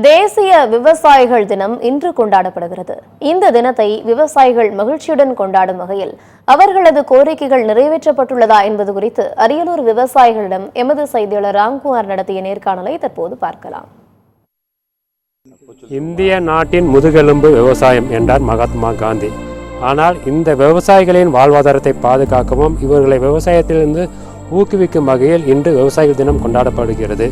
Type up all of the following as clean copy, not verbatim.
தேசிய விவசாயிகள் தினம் இன்று கொண்டாடப்படுகிறது. இந்த தினத்தை விவசாயிகள் மகிழ்ச்சியுடன் கொண்டாடும் வகையில் அவர்களது கோரிக்கைகள் நிறைவேற்றப்பட்டுள்ளதா என்பது குறித்து அரியலூர் விவசாயிகளிடம் எமது செய்தியாளர் ராம்குமார் நடத்திய நேர்காணலை தற்போது பார்க்கலாம். இந்திய நாட்டின் முதுகெலும்பு விவசாயம் என்றார் மகாத்மா காந்தி. ஆனால் இந்த விவசாயிகளின் வாழ்வாதாரத்தை பாதுகாக்கவும் இவர்களை விவசாயத்திலிருந்து ஊக்குவிக்கும் வகையில் இன்று விவசாயிகள் தினம் கொண்டாடப்படுகிறது.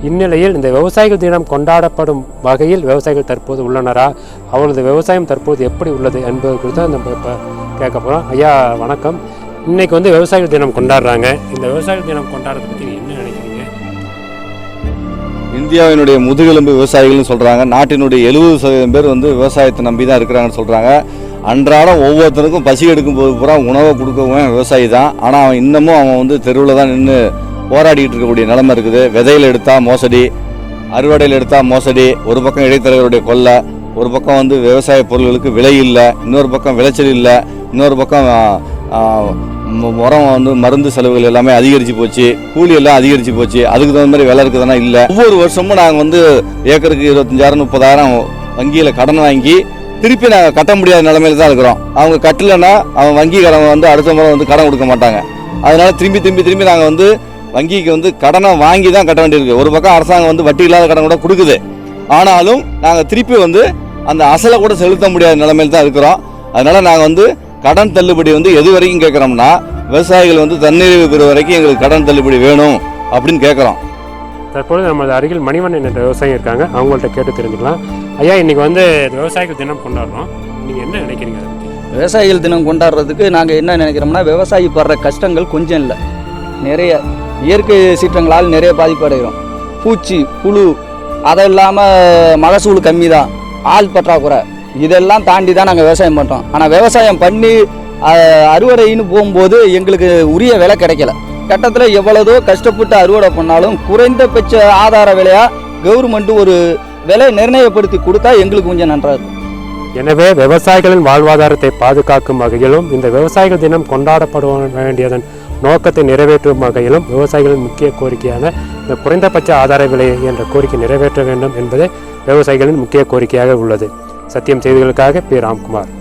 இந்நிலையில் இந்த விவசாயிகள் தினம் கொண்டாடப்படும் வகையில் விவசாயிகள் தற்போது உள்ளனரா, அவர்களது விவசாயம் தற்போது எப்படி உள்ளது என்பது குறித்து நம்ம இப்போ கேட்க போகிறோம். ஐயா வணக்கம். இன்னைக்கு விவசாயிகள் தினம் கொண்டாடுறாங்க. இந்த விவசாயிகள் தினம் கொண்டாடுறதை பற்றி என்ன நினைக்கிறீங்க? இந்தியாவினுடைய முதுகெலும்பு விவசாயிகள்னு சொல்கிறாங்க. நாட்டினுடைய 70% பேர் விவசாயத்தை நம்பி தான் இருக்கிறாங்கன்னு சொல்கிறாங்க. அன்றாடம் ஒவ்வொருத்தருக்கும் பசி எடுக்கும் போது பூரா உணவை கொடுக்கவும் விவசாயி தான். ஆனால் அவன் இன்னமும் அவன் தெருவில் தான் நின்று போராடிக்கிட்டு இருக்கக்கூடிய நிலைமை இருக்குது. விதையில் எடுத்தால் மோசடி, அறுவடையில் எடுத்தால் மோசடி, ஒரு பக்கம் இடைத்தரகருடைய கொள்ளை, ஒரு பக்கம் விவசாய பொருட்களுக்கு விலை இல்லை, இன்னொரு பக்கம் விளைச்சல் இல்லை, இன்னொரு பக்கம் உரம் மருந்து செலவுகள் எல்லாமே அதிகரித்து போச்சு, கூலி எல்லாம் அதிகரித்து போச்சு. அதுக்கு தகுந்த மாதிரி விலை இருக்குதுன்னா இல்லை. ஒவ்வொரு வருஷமும் நாங்கள் ஏக்கருக்கு 25,000 30,000 வங்கியில் கடன் வாங்கி திருப்பி நாங்கள் கட்ட முடியாத நிலைமையில தான் இருக்கிறோம். அவங்க கட்டலைன்னா அவன் வங்கி கடன் அடுத்த முறை கடன் கொடுக்க மாட்டாங்க. அதனால திரும்பி நாங்கள் வங்கிக்கு கடனை வாங்கி தான் கட்ட வேண்டியிருக்கு. ஒரு பக்கம் அரசாங்கம் வட்டி இல்லாத கடன் கூட கொடுக்குது. ஆனாலும் நாங்கள் திருப்பி அந்த அசலை கூட செலுத்த முடியாத நிலைமையில தான் இருக்கிறோம். அதனால நாங்கள் கடன் தள்ளுபடி எது வரைக்கும் கேட்குறோம்னா, விவசாயிகள் தன்னிறைவு பெறும் வரைக்கும் எங்களுக்கு கடன் தள்ளுபடி வேணும் அப்படின்னு கேட்குறோம். தற்போது நமது அருகில் மணிவண்ணன் என்ற விவசாயி இருக்காங்க. அவங்கள்ட்ட கேட்டு தெரிஞ்சுக்கலாம். ஐயா, இன்னைக்கு விவசாயிகள் தினம் கொண்டாடுறோம். நீங்கள் என்ன நினைக்கிறீங்க? விவசாயிகள் தினம் கொண்டாடுறதுக்கு நாங்கள் என்ன நினைக்கிறோம்னா, விவசாயி படுற கஷ்டங்கள் கொஞ்சம் இல்லை, நிறைய இயற்கை சீற்றங்களால் நிறைய பாதிப்படைகிறோம். பூச்சி புழு, அதை இல்லாமல் மகசூல் கம்மி தான், ஆள் பற்றாக்குறை, இதெல்லாம் தாண்டி தான் நாங்கள் விவசாயம் பண்ணுறோம். ஆனால் விவசாயம் பண்ணி அறுவடைன்னு போகும்போது எங்களுக்கு உரிய விலை கிடைக்கல. கட்டத்தில் எவ்வளதோ கஷ்டப்பட்டு அறுவடை பண்ணாலும் குறைந்தபட்ச ஆதார விலையாக கவர்மெண்ட் ஒரு விலை நிர்ணயப்படுத்தி கொடுத்தா எங்களுக்கு கொஞ்சம் நன்றாக இருக்கும். எனவே விவசாயிகளின் வாழ்வாதாரத்தை பாதுகாக்கும் வகையிலும் இந்த விவசாயிகள் தினம் கொண்டாடப்பட வேண்டியதன் நோக்கத்தை நிறைவேற்றும் வகையிலும் விவசாயிகளின் முக்கிய கோரிக்கையான இந்த குறைந்தபட்ச ஆதார விலை என்ற கோரிக்கை நிறைவேற்ற வேண்டும் என்பதே விவசாயிகளின் முக்கிய கோரிக்கையாக உள்ளது. சத்தியம் செய்திகளுக்காக பி. ராம்குமார்.